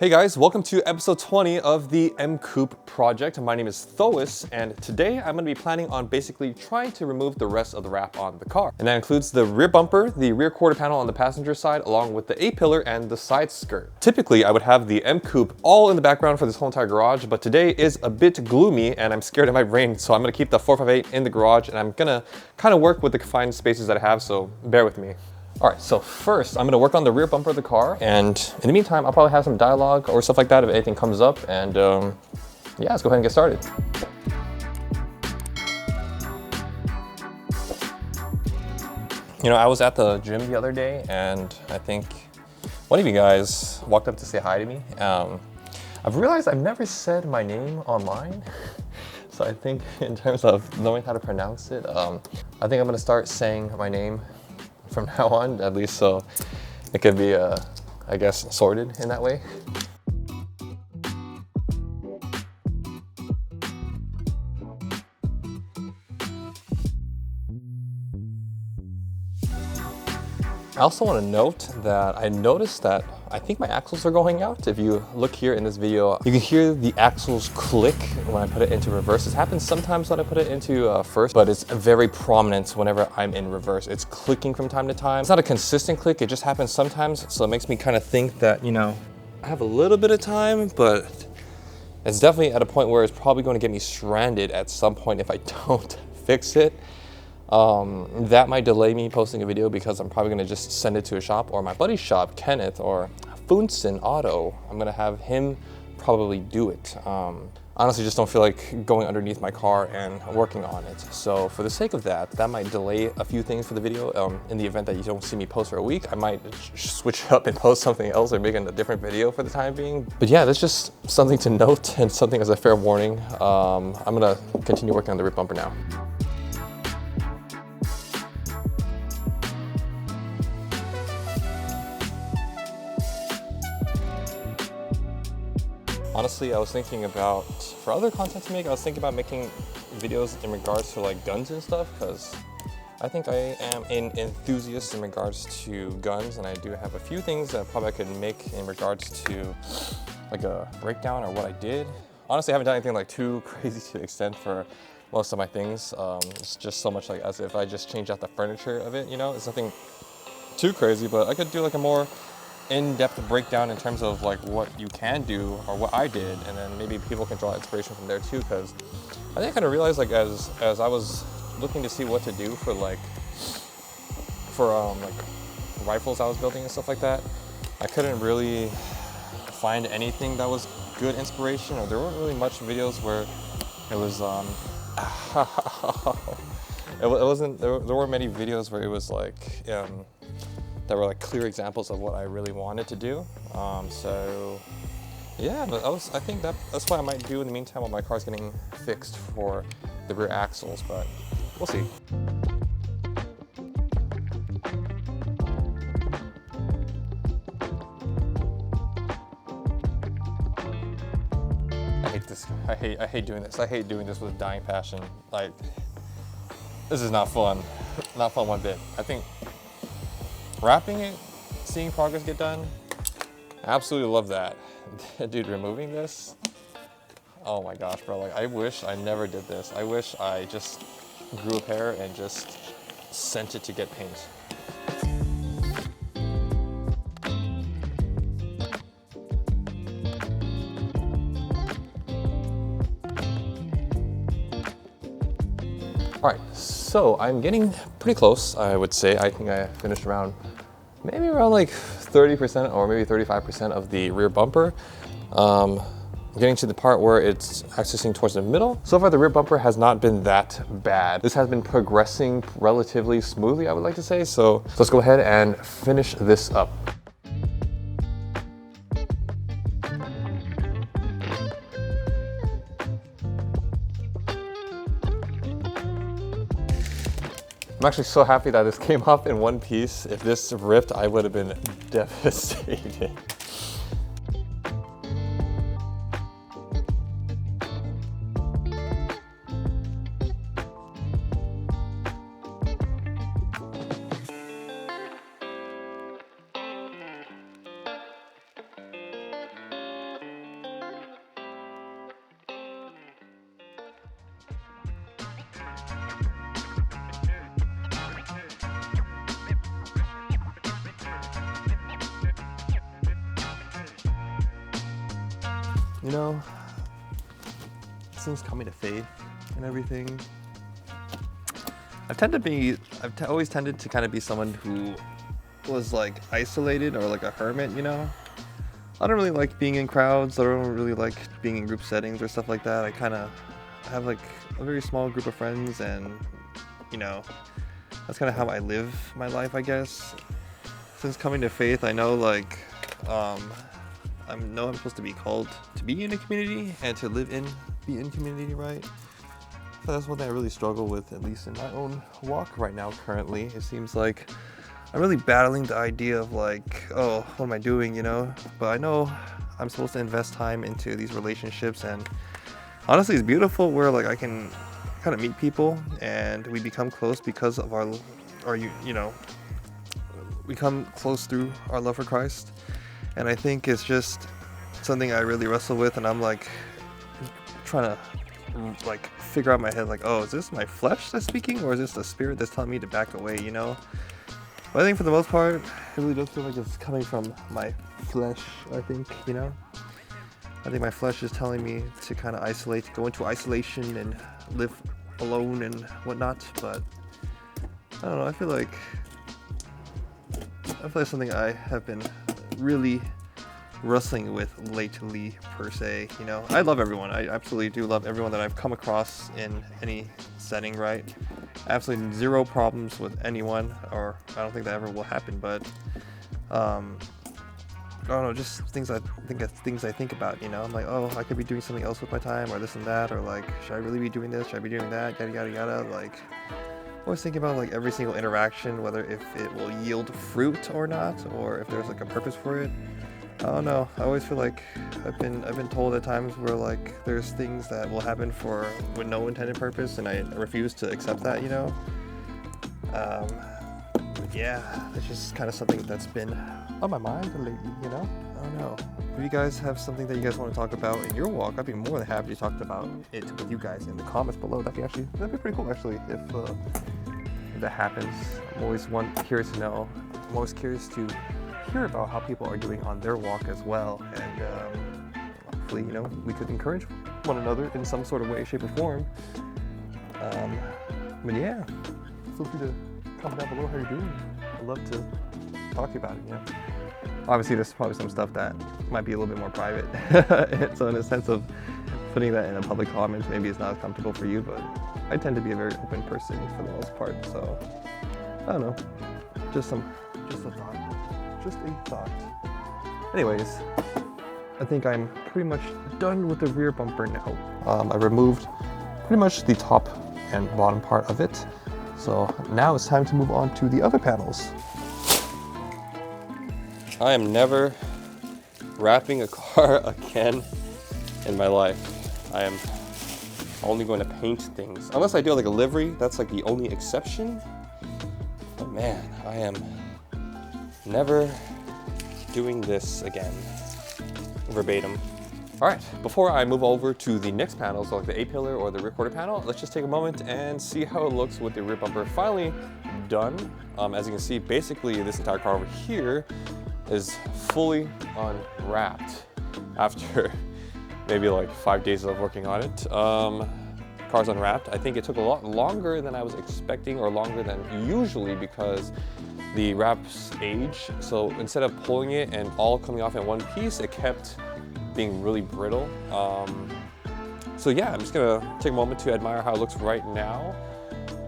Hey guys, welcome to episode 20 of the M Coupe project. My name is Thoas, and today I'm going to be planning on basically trying to remove the rest of the wrap on the car. And that includes the rear bumper, the rear quarter panel on the passenger side, along with the A-pillar and the side skirt. Typically, I would have the M Coupe all in the background for this whole entire garage, but today is a bit gloomy and I'm scared it might rain, so I'm going to keep the 458 in the garage and I'm going to kind of work with the confined spaces that I have, so bear with me. All right, so first I'm gonna work on the rear bumper of the car, and in the meantime, I'll probably have some dialogue or stuff like that if anything comes up, and yeah, let's go ahead and get started. You know, I was at the gym the other day, and I think one of you guys walked up to say hi to me. I've realized I've never said my name online, so I think in terms of knowing how to pronounce it, I think I'm gonna start saying my name from now on, at least so it could be, I guess, sorted in that way. I also want to note that I noticed that I think my axles are going out. If you look here in this video, you can hear the axles click when I put it into reverse. This happens sometimes when I put it into first, but it's very prominent whenever I'm in reverse. It's clicking from time to time. It's not a consistent click, it just happens sometimes. So it makes me kind of think that, you know, I have a little bit of time, but it's definitely at a point where it's probably going to get me stranded at some point if I don't fix it. That might delay me posting a video because I'm probably gonna just send it to a shop or my buddy's shop, Kenneth or Funson Auto. I'm gonna have him probably do it. Honestly, just don't feel like going underneath my car and working on it. So for the sake of that, that might delay a few things for the video. In the event that you don't see me post for a week, I might switch up and post something else or make a different video for the time being. But yeah, that's just something to note and something as a fair warning. I'm gonna continue working on the rear bumper now. Honestly, I was thinking about, for other content to make, I was thinking about making videos in regards to like guns and stuff, because I think I am an enthusiast in regards to guns, and I do have a few things that probably I could make in regards to like a breakdown or what I did. Honestly, I haven't done anything like too crazy to the extent for most of my things. It's just so much like as if I just changed out the furniture of it, you know? It's nothing too crazy, but I could do like a more in-depth breakdown in terms of like what you can do or what I did, and then maybe people can draw inspiration from there too, because I think I kind of realized like as I was looking to see what to do for like rifles I was building and stuff like that, I couldn't really find anything that was good inspiration, or there weren't really much videos where it was there weren't many videos where it was like that were like clear examples of what I really wanted to do. So yeah, but I think that's what I might do in the meantime while my car's getting fixed for the rear axles, but we'll see. I hate this. I hate doing this. I hate doing this with a dying passion. Like, this is not fun. Not fun one bit. I think wrapping it, seeing progress get done, absolutely love that. Dude, removing this, oh my gosh, bro, like I wish I never did this. I wish I just grew a pair and just sent it to get paint. All right, so I'm getting pretty close, I would say. I think I finished maybe around like 30% or maybe 35% of the rear bumper. I'm getting to the part where it's accessing towards the middle. So far, the rear bumper has not been that bad. This has been progressing relatively smoothly, I would like to say. So let's go ahead and finish this up. I'm actually so happy that this came off in one piece. If this ripped, I would have been devastated. You know, since coming to faith and everything, I've always tended to kind of be someone who was like isolated or like a hermit, you know? I don't really like being in crowds. I don't really like being in group settings or stuff like that. I have like a very small group of friends, and you know, that's kind of how I live my life, I guess. Since coming to faith, I know like I'm supposed to be called to be in a community and to be in community, right? So that's one thing I really struggle with, at least in my own walk right now. Currently, it seems like I'm really battling the idea of like, oh, what am I doing, you know? But I know I'm supposed to invest time into these relationships, and honestly, it's beautiful where like I can kind of meet people and we become close because of we come close through our love for Christ. And I think it's just something I really wrestle with, and I'm like trying to like figure out in my head like, oh, is this my flesh that's speaking, or is this the spirit that's telling me to back away, you know? But I think for the most part, it really does feel like it's coming from my flesh, I think, you know? I think my flesh is telling me to kind of isolate, go into isolation and live alone and whatnot, but I don't know, I feel like something I have been really wrestling with lately, per se, you know? I love everyone. I absolutely do love everyone that I've come across in any setting, right? Absolutely zero problems with anyone, or I don't think that ever will happen, but I don't know, just things I think about, you know? I'm like, oh, I could be doing something else with my time, or this and that, or like, should I really be doing this? Should I be doing that? Yada yada yada. Like, always thinking about like every single interaction, whether if it will yield fruit or not, or if there's like a purpose for it. I don't know. I always feel like I've been told at times where like there's things that will happen with no intended purpose, and I refuse to accept that, you know. Yeah, it's just kind of something that's been on my mind lately, you know. I don't know. If you guys have something that you guys want to talk about in your walk, I'd be more than happy to talk about it with you guys in the comments below. That'd be pretty cool actually if that happens. I'm always curious to know. I'm always curious to hear about how people are doing on their walk as well, and hopefully, you know, we could encourage one another in some sort of way, shape, or form. But yeah, feel free to comment down below how you're doing. I'd love to talk to you about it, you know. Obviously, there's probably some stuff that might be a little bit more private, so in a sense of putting that in a public comment, maybe it's not as comfortable for you, but I tend to be a very open person for the most part, so I don't know, just a thought. Just a thought. Anyways, I think I'm pretty much done with the rear bumper now. I removed pretty much the top and bottom part of it. So now it's time to move on to the other panels. I am never wrapping a car again in my life. I am only going to paint things. Unless I do like a livery, that's like the only exception. But man, I am never doing this again, verbatim. All right, before I move over to the next panel, so like the A-pillar or the rear quarter panel, let's just take a moment and see how it looks with the rear bumper finally done. As you can see, basically this entire car over here is fully unwrapped after maybe like 5 days of working on it. Car's unwrapped. I think it took a lot longer than I was expecting, or longer than usually, because the wraps age. So instead of pulling it and all coming off in one piece, it kept being really brittle. So yeah, I'm just gonna take a moment to admire how it looks right now.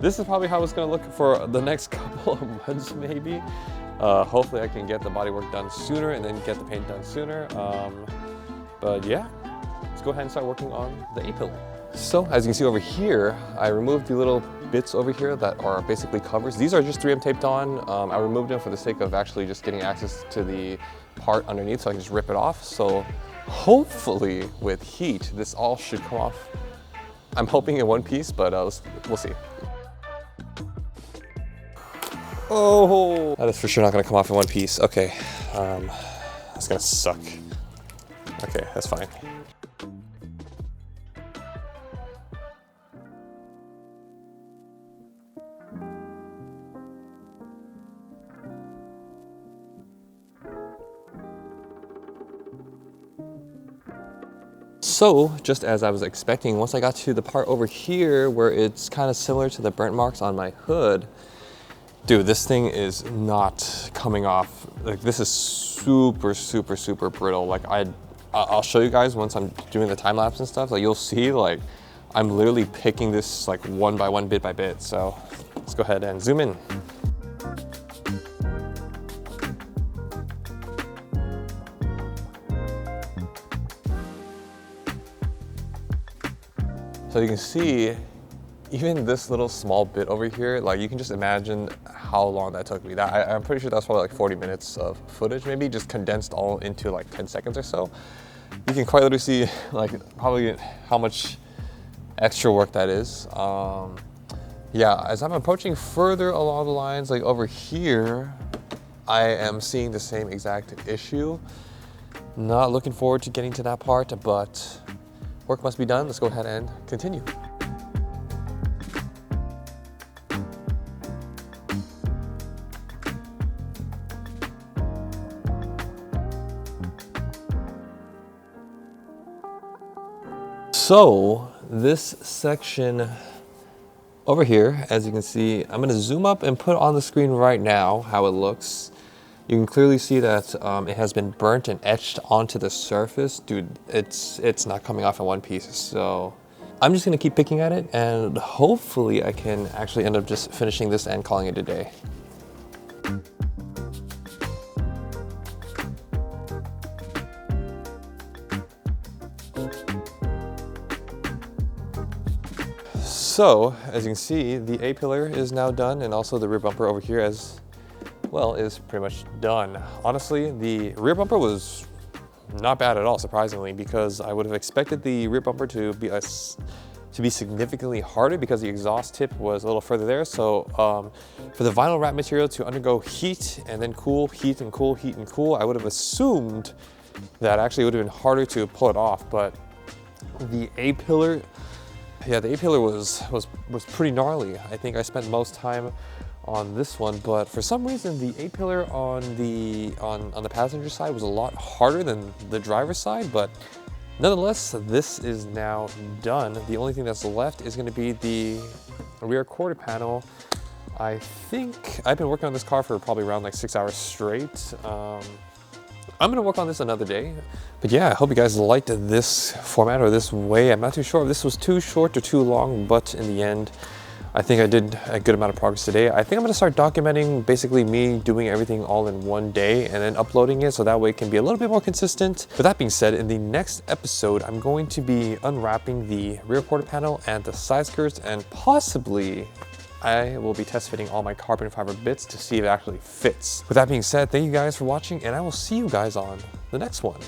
This is probably how it's gonna look for the next couple of months, maybe. Hopefully I can get the bodywork done sooner and then get the paint done sooner. But yeah, let's go ahead and start working on the A-pillar. So as you can see over here, I removed the little bits over here that are basically covers. These are just 3M taped on. I removed them for the sake of actually just getting access to the part underneath so I can just rip it off. So hopefully with heat, this all should come off. I'm hoping in one piece, but we'll see. Oh, that is for sure not gonna come off in one piece. Okay, that's gonna suck. Okay, that's fine. So, just as I was expecting, once I got to the part over here where it's kind of similar to the burnt marks on my hood, dude, this thing is not coming off. Like, this is super, super, super brittle. Like, I'll show you guys once I'm doing the time lapse and stuff. Like, you'll see, like, I'm literally picking this like one by one, bit by bit. So let's go ahead and zoom in. So you can see, even this little small bit over here, like you can just imagine how long that took me. I'm pretty sure that's probably like 40 minutes of footage, maybe just condensed all into like 10 seconds or so. You can quite literally see like probably how much extra work that is. Yeah, as I'm approaching further along the lines, like over here, I am seeing the same exact issue. Not looking forward to getting to that part, but work must be done. Let's go ahead and continue. So this section over here, as you can see, I'm gonna zoom up and put on the screen right now how it looks. You can clearly see that it has been burnt and etched onto the surface. Dude, it's not coming off in one piece. So I'm just gonna keep picking at it, and hopefully I can actually end up just finishing this and calling it a day. So, as you can see, the A-pillar is now done, and also the rear bumper over here as well is pretty much done. Honestly, the rear bumper was not bad at all, surprisingly, because I would have expected the rear bumper to be significantly harder because the exhaust tip was a little further there. So for the vinyl wrap material to undergo heat and then cool, heat and cool, heat and cool, I would have assumed that actually it would have been harder to pull it off. But the A-pillar, yeah, the A-pillar was pretty gnarly. I think I spent most time on this one, but for some reason the A-pillar on the passenger side was a lot harder than the driver's side. But nonetheless, this is now done. The only thing that's left is going to be the rear quarter panel. I think I've been working on this car for probably around like 6 hours straight. I'm gonna work on this another day. But yeah, I hope you guys liked this format or this way. I'm not too sure if this was too short or too long, but in the end, I think I did a good amount of progress today. I think I'm gonna start documenting basically me doing everything all in one day and then uploading it so that way it can be a little bit more consistent. With that being said, in the next episode, I'm going to be unwrapping the rear quarter panel and the side skirts, and possibly I will be test fitting all my carbon fiber bits to see if it actually fits. With that being said, thank you guys for watching, and I will see you guys on the next one.